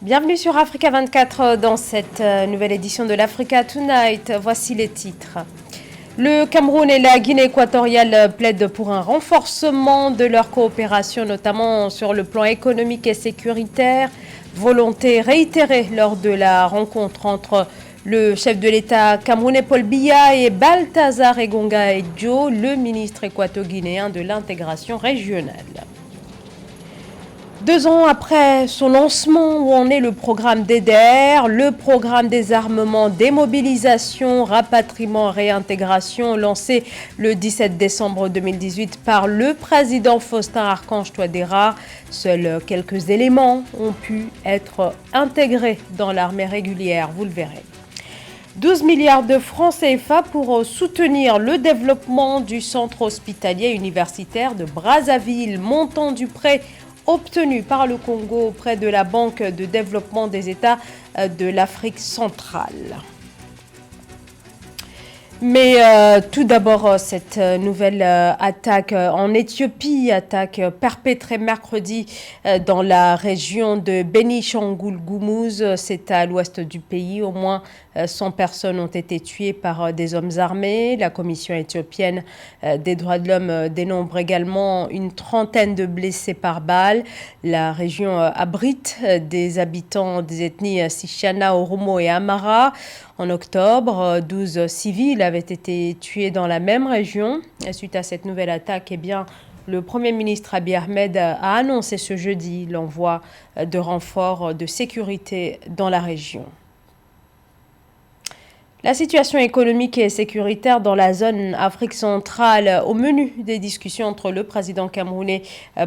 Bienvenue sur Africa 24 dans cette nouvelle édition de l'Africa Tonight. Voici les titres. Le Cameroun et la Guinée équatoriale plaident pour un renforcement de leur coopération, notamment sur le plan économique et sécuritaire. Volonté réitérée lors de la rencontre entre le chef de l'État camerounais Paul Biya et Balthazar Engonga Edjo, le ministre équato-guinéen de l'intégration régionale. 2 ans après son lancement, où en est le programme d'EDER, le programme désarmement, démobilisation, rapatriement, réintégration, lancé le 17 décembre 2018 par le président Faustin Archange Touadéra. Seuls quelques éléments ont pu être intégrés dans l'armée régulière, vous le verrez. 12 milliards de francs CFA pour soutenir le développement du centre hospitalier universitaire de Brazzaville, montant du prêt obtenu par le Congo auprès de la Banque de développement des États de l'Afrique centrale. Mais tout d'abord, cette nouvelle attaque en Éthiopie, attaque perpétrée mercredi dans la région de Béni-Shangoul-Goumouz, c'est à l'ouest du pays. Au moins 100 personnes ont été tuées par des hommes armés. La Commission éthiopienne des droits de l'homme dénombre également une trentaine de blessés par balle. La région abrite des habitants des ethnies Sishana, Oromo et Amara. En octobre, 12 civils avaient été tués dans la même région. Et suite à cette nouvelle attaque, le Premier ministre Abiy Ahmed a annoncé ce jeudi l'envoi de renforts de sécurité dans la région. La situation économique et sécuritaire dans la zone Afrique centrale au menu des discussions entre le président camerounais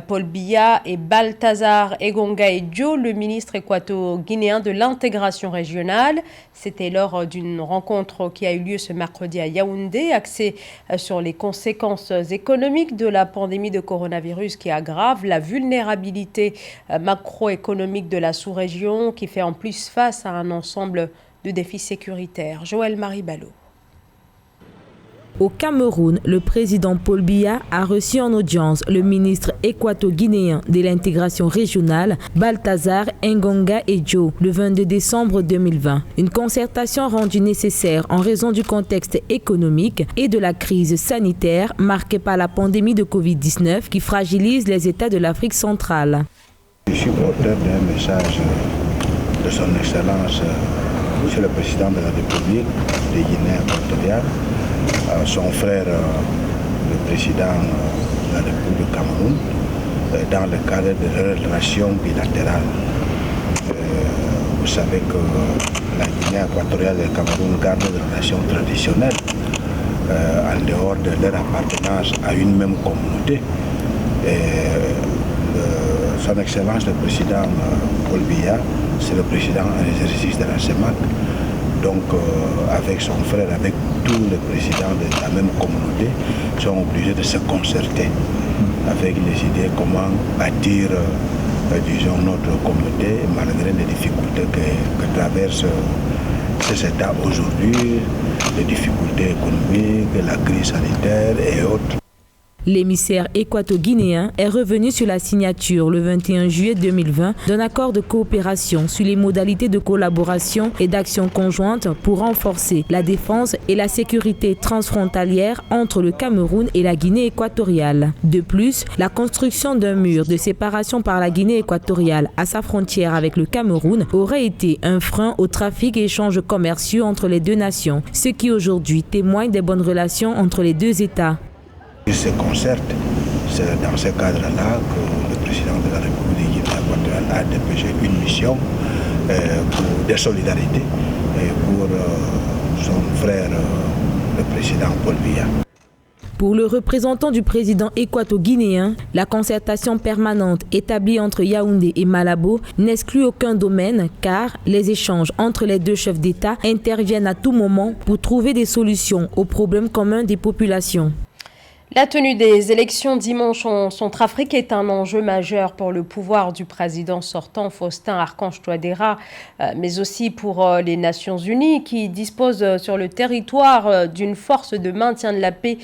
Paul Biya et Balthazar Engonga Edjo, le ministre équato-guinéen de l'intégration régionale. C'était lors d'une rencontre qui a eu lieu ce mercredi à Yaoundé, axée sur les conséquences économiques de la pandémie de coronavirus qui aggrave la vulnérabilité macroéconomique de la sous-région, qui fait en plus face à un ensemble de défis sécuritaires. Joël-Marie Ballot. Au Cameroun, le président Paul Biya a reçu en audience le ministre équato-guinéen de l'intégration régionale, Balthazar Engonga Edjo, le 22 décembre 2020. Une concertation rendue nécessaire en raison du contexte économique et de la crise sanitaire marquée par la pandémie de Covid-19 qui fragilise les États de l'Afrique centrale. Je suis porteur d'un message de son Excellence Monsieur le Président de la République de Guinée équatoriale, son frère, le Président de la République du Cameroun, dans le cadre de relations bilatérales. Vous savez que la Guinée équatoriale et le Cameroun gardent des relations traditionnelles en dehors de leur appartenance à une même communauté. Son Excellence le Président Paul Biya, c'est le président en exercice de la CEMAC. Donc avec son frère, avec tous les présidents de la même communauté, sont obligés de se concerter avec les idées comment bâtir, disons, notre communauté malgré les difficultés que traversent ces États aujourd'hui, les difficultés économiques, la crise sanitaire et autres. L'émissaire équato-guinéen est revenu sur la signature le 21 juillet 2020 d'un accord de coopération sur les modalités de collaboration et d'action conjointe pour renforcer la défense et la sécurité transfrontalière entre le Cameroun et la Guinée équatoriale. De plus, la construction d'un mur de séparation par la Guinée équatoriale à sa frontière avec le Cameroun aurait été un frein au trafic et échanges commerciaux entre les deux nations, ce qui aujourd'hui témoigne des bonnes relations entre les deux États. Ils se concertent. C'est dans ce cadre-là que le président de la République équatoriale a dépêché une mission de solidarité pour son frère, le président Paul Biya. Pour le représentant du président équato-guinéen, la concertation permanente établie entre Yaoundé et Malabo n'exclut aucun domaine car les échanges entre les deux chefs d'État interviennent à tout moment pour trouver des solutions aux problèmes communs des populations. La tenue des élections dimanche en Centrafrique est un enjeu majeur pour le pouvoir du président sortant Faustin Archange Touadéra, mais aussi pour les Nations Unies qui disposent sur le territoire d'une force de maintien de la paix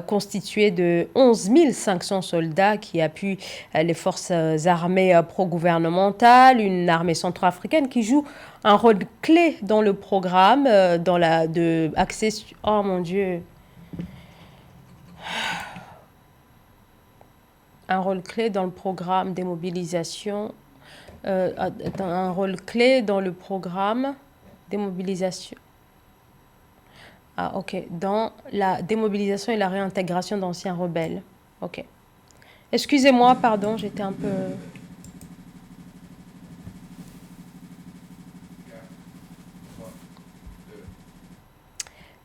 constituée de 11 500 soldats qui appuient les forces armées pro-gouvernementales, une armée centrafricaine qui joue un rôle clé dans le programme Oh mon Dieu. Un rôle clé dans le programme démobilisation, un rôle clé dans le programme démobilisation. Ah, ok. Dans la démobilisation et la réintégration d'anciens rebelles. Ok. Excusez-moi, pardon, j'étais un peu...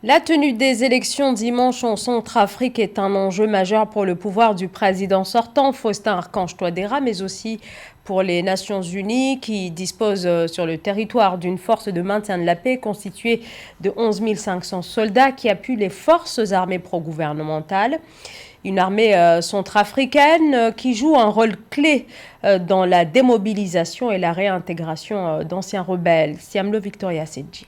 La tenue des élections dimanche en Centrafrique est un enjeu majeur pour le pouvoir du président sortant, Faustin Archange Touadéra, mais aussi pour les Nations Unies qui disposent sur le territoire d'une force de maintien de la paix constituée de 11 500 soldats qui appuient les forces armées pro-gouvernementales. Une armée centrafricaine qui joue un rôle clé dans la démobilisation et la réintégration d'anciens rebelles. Siamlo Victoria Sedji.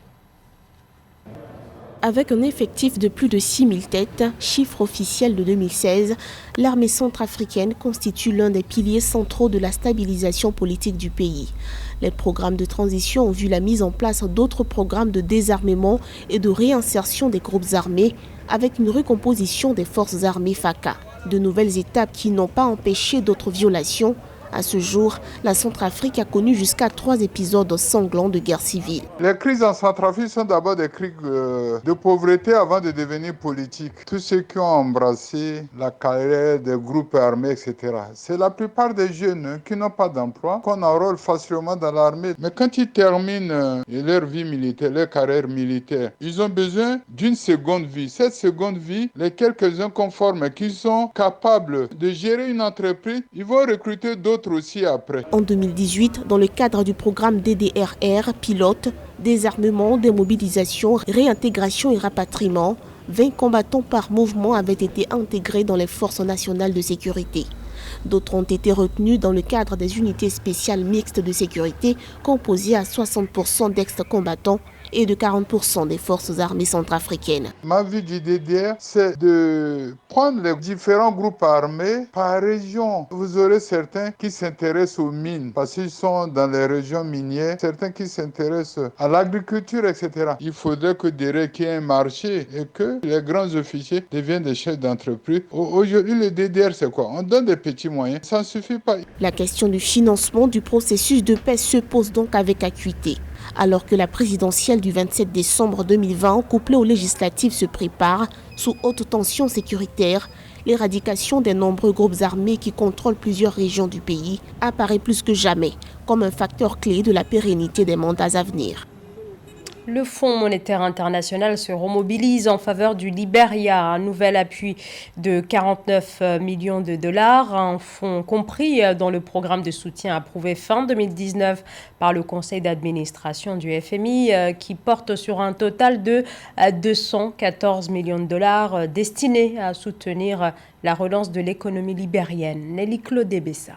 Avec un effectif de plus de 6 000 têtes, chiffre officiel de 2016, l'armée centrafricaine constitue l'un des piliers centraux de la stabilisation politique du pays. Les programmes de transition ont vu la mise en place d'autres programmes de désarmement et de réinsertion des groupes armés, avec une recomposition des forces armées FACA. De nouvelles étapes qui n'ont pas empêché d'autres violations. À ce jour, la Centrafrique a connu jusqu'à 3 épisodes sanglants de guerre civile. Les crises en Centrafrique sont d'abord des crises de pauvreté avant de devenir politiques. Tous ceux qui ont embrassé la carrière des groupes armés, etc. C'est la plupart des jeunes qui n'ont pas d'emploi, qu'on enrôle facilement dans l'armée. Mais quand ils terminent leur vie militaire, leur carrière militaire, ils ont besoin d'une seconde vie. Cette seconde vie, les quelques-uns conformes qui sont capables de gérer une entreprise, ils vont recruter d'autres aussi après. En 2018, dans le cadre du programme DDRR, pilote, désarmement, démobilisation, réintégration et rapatriement, 20 combattants par mouvement avaient été intégrés dans les forces nationales de sécurité. D'autres ont été retenus dans le cadre des unités spéciales mixtes de sécurité composées à 60% d'ex-combattants et de 40% des forces armées centrafricaines. Ma vie du DDR, c'est de prendre les différents groupes armés par région. Vous aurez certains qui s'intéressent aux mines parce qu'ils sont dans les régions minières, certains qui s'intéressent à l'agriculture, etc. Il faudrait que derrière qu'il y ait un marché et que les grands officiers deviennent des chefs d'entreprise. Aujourd'hui, le DDR, c'est quoi? On donne des petits moyens, ça ne suffit pas. La question du financement du processus de paix se pose donc avec acuité. Alors que la présidentielle du 27 décembre 2020, couplée aux législatives, se prépare sous haute tension sécuritaire, l'éradication des nombreux groupes armés qui contrôlent plusieurs régions du pays apparaît plus que jamais comme un facteur clé de la pérennité des mandats à venir. Le Fonds monétaire international se remobilise en faveur du Libéria, un nouvel appui de 49 millions de dollars, un fonds compris dans le programme de soutien approuvé fin 2019 par le conseil d'administration du FMI qui porte sur un total de 214 millions de dollars destinés à soutenir la relance de l'économie libérienne. Nelly Claude Bessa.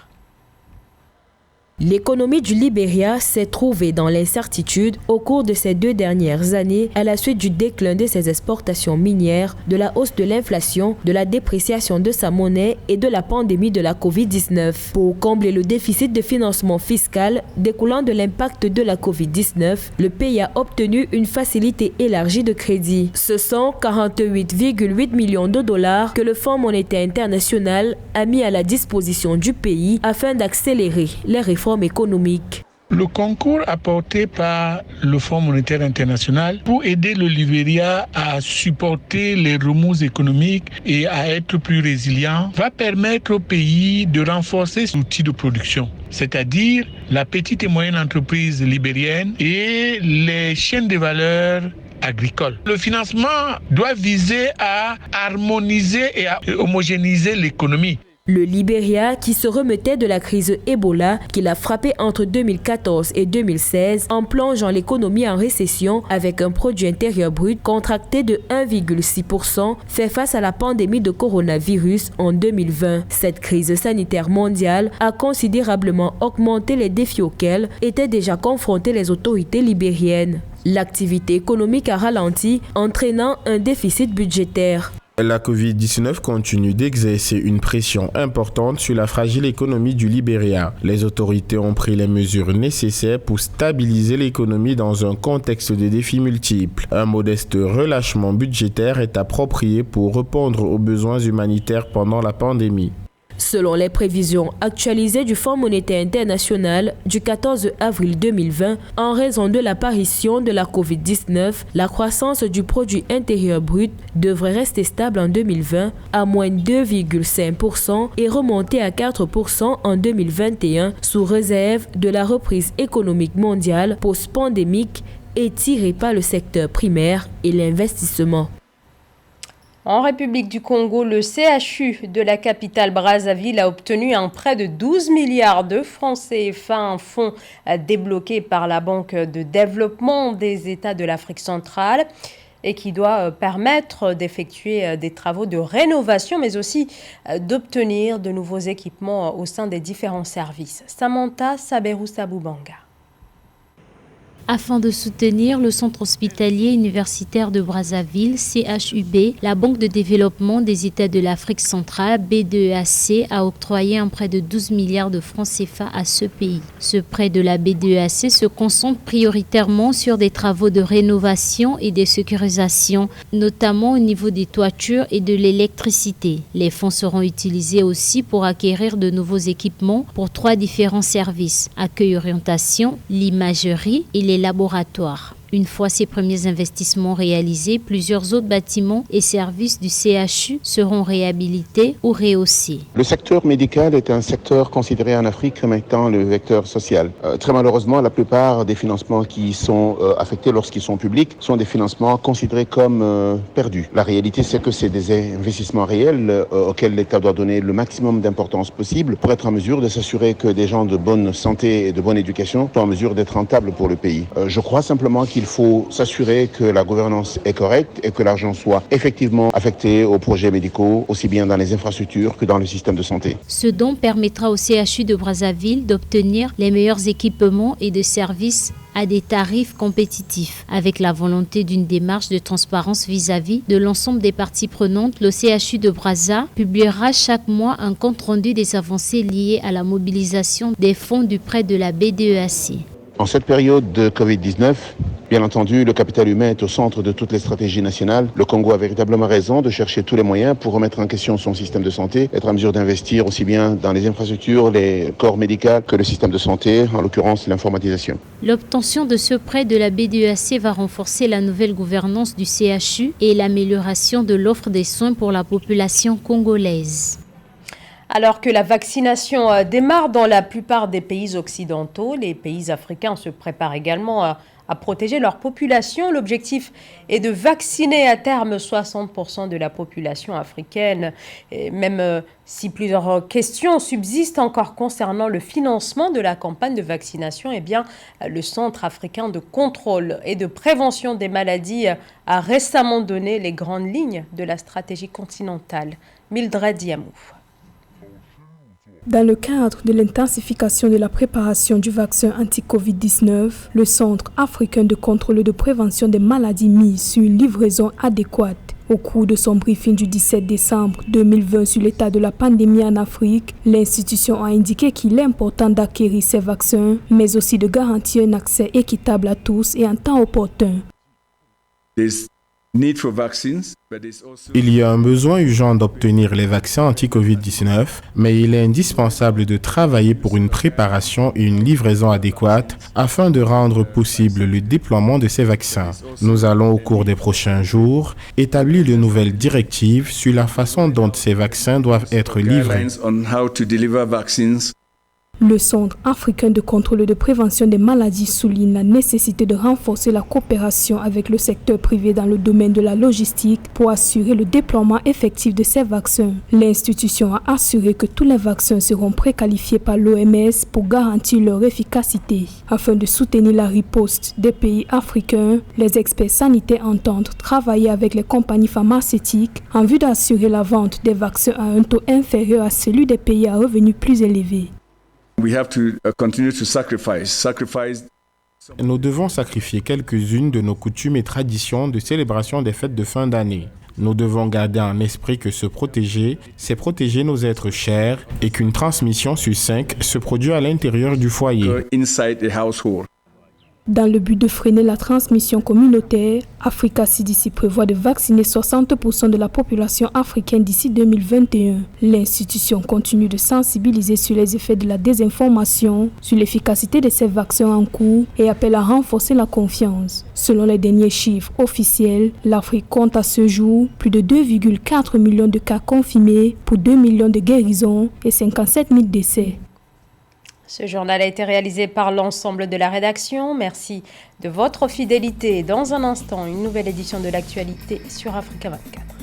L'économie du Libéria s'est trouvée dans l'incertitude au cours de ces 2 dernières années à la suite du déclin de ses exportations minières, de la hausse de l'inflation, de la dépréciation de sa monnaie et de la pandémie de la Covid-19. Pour combler le déficit de financement fiscal découlant de l'impact de la Covid-19, le pays a obtenu une facilité élargie de crédit. Ce sont 48,8 millions de dollars que le Fonds monétaire international a mis à la disposition du pays afin d'accélérer les réformes économiques. Le concours apporté par le Fonds monétaire international pour aider le Libéria à supporter les remous économiques et à être plus résilient va permettre au pays de renforcer son outil de production, c'est-à-dire la petite et moyenne entreprise libérienne et les chaînes de valeur agricoles. Le financement doit viser à harmoniser et à homogénéiser l'économie. Le Libéria, qui se remettait de la crise Ebola qui l'a frappé entre 2014 et 2016 en plongeant l'économie en récession avec un produit intérieur brut contracté de 1,6%, fait face à la pandémie de coronavirus en 2020. Cette crise sanitaire mondiale a considérablement augmenté les défis auxquels étaient déjà confrontées les autorités libériennes. L'activité économique a ralenti, entraînant un déficit budgétaire. La Covid-19 continue d'exercer une pression importante sur la fragile économie du Libéria. Les autorités ont pris les mesures nécessaires pour stabiliser l'économie dans un contexte de défis multiples. Un modeste relâchement budgétaire est approprié pour répondre aux besoins humanitaires pendant la pandémie. Selon les prévisions actualisées du Fonds monétaire international du 14 avril 2020, en raison de l'apparition de la Covid-19, la croissance du produit intérieur brut devrait rester stable en 2020 à moins 2,5% et remonter à 4% en 2021 sous réserve de la reprise économique mondiale post-pandémique et tirée par le secteur primaire et l'investissement. En République du Congo, le CHU de la capitale Brazzaville a obtenu un prêt de 12 milliards de francs CFA, un fonds débloqué par la Banque de développement des États de l'Afrique centrale et qui doit permettre d'effectuer des travaux de rénovation, mais aussi d'obtenir de nouveaux équipements au sein des différents services. Samantha Saberou-Saboubanga. Afin de soutenir le centre hospitalier universitaire de Brazzaville, CHUB, la Banque de développement des États de l'Afrique centrale, BDEAC, a octroyé un prêt de 12 milliards de francs CFA à ce pays. Ce prêt de la BDEAC se concentre prioritairement sur des travaux de rénovation et de sécurisation, notamment au niveau des toitures et de l'électricité. Les fonds seront utilisés aussi pour acquérir de nouveaux équipements pour 3 différents services, accueil-orientation, l'imagerie et les laboratoires. Une fois ces premiers investissements réalisés, plusieurs autres bâtiments et services du CHU seront réhabilités ou rehaussés. Le secteur médical est un secteur considéré en Afrique comme étant le vecteur social. Très malheureusement, la plupart des financements qui sont affectés lorsqu'ils sont publics sont des financements considérés comme perdus. La réalité, c'est que c'est des investissements réels auxquels l'État doit donner le maximum d'importance possible pour être en mesure de s'assurer que des gens de bonne santé et de bonne éducation sont en mesure d'être rentables pour le pays. Je crois simplement qu'il faut s'assurer que la gouvernance est correcte et que l'argent soit effectivement affecté aux projets médicaux, aussi bien dans les infrastructures que dans le système de santé. Ce don permettra au CHU de Brazzaville d'obtenir les meilleurs équipements et de services à des tarifs compétitifs. Avec la volonté d'une démarche de transparence vis-à-vis de l'ensemble des parties prenantes, le CHU de Brazza publiera chaque mois un compte-rendu des avancées liées à la mobilisation des fonds du prêt de la BDEAC. En cette période de Covid-19, bien entendu, le capital humain est au centre de toutes les stratégies nationales. Le Congo a véritablement raison de chercher tous les moyens pour remettre en question son système de santé, être en mesure d'investir aussi bien dans les infrastructures, les corps médicaux que le système de santé, en l'occurrence l'informatisation. L'obtention de ce prêt de la BDEAC va renforcer la nouvelle gouvernance du CHU et l'amélioration de l'offre des soins pour la population congolaise. Alors que la vaccination démarre dans la plupart des pays occidentaux, les pays africains se préparent également à protéger leur population. L'objectif est de vacciner à terme 60% de la population africaine. Et même si plusieurs questions subsistent encore concernant le financement de la campagne de vaccination, eh bien, le Centre africain de contrôle et de prévention des maladies a récemment donné les grandes lignes de la stratégie continentale. Mildred Diamou. Dans le cadre de l'intensification de la préparation du vaccin anti-Covid-19, le Centre africain de contrôle et de prévention des maladies mise sur une livraison adéquate. Au cours de son briefing du 17 décembre 2020 sur l'état de la pandémie en Afrique, l'institution a indiqué qu'il est important d'acquérir ces vaccins, mais aussi de garantir un accès équitable à tous et en temps opportun. Il y a un besoin urgent d'obtenir les vaccins anti-Covid-19, mais il est indispensable de travailler pour une préparation et une livraison adéquate afin de rendre possible le déploiement de ces vaccins. Nous allons au cours des prochains jours établir de nouvelles directives sur la façon dont ces vaccins doivent être livrés. Le Centre africain de contrôle et de prévention des maladies souligne la nécessité de renforcer la coopération avec le secteur privé dans le domaine de la logistique pour assurer le déploiement effectif de ces vaccins. L'institution a assuré que tous les vaccins seront préqualifiés par l'OMS pour garantir leur efficacité. Afin de soutenir la riposte des pays africains, les experts sanitaires entendent travailler avec les compagnies pharmaceutiques en vue d'assurer la vente des vaccins à un taux inférieur à celui des pays à revenus plus élevés. Nous devons sacrifier quelques-unes de nos coutumes et traditions de célébration des fêtes de fin d'année. Nous devons garder en esprit que se protéger, c'est protéger nos êtres chers et qu'une transmission sur 5 se produit à l'intérieur du foyer. Dans le but de freiner la transmission communautaire, Africa CDC prévoit de vacciner 60% de la population africaine d'ici 2021. L'institution continue de sensibiliser sur les effets de la désinformation, sur l'efficacité de ces vaccins en cours et appelle à renforcer la confiance. Selon les derniers chiffres officiels, l'Afrique compte à ce jour plus de 2,4 millions de cas confirmés pour 2 millions de guérisons et 57 000 décès. Ce journal a été réalisé par l'ensemble de la rédaction. Merci de votre fidélité. Dans un instant, une nouvelle édition de l'actualité sur Africa 24.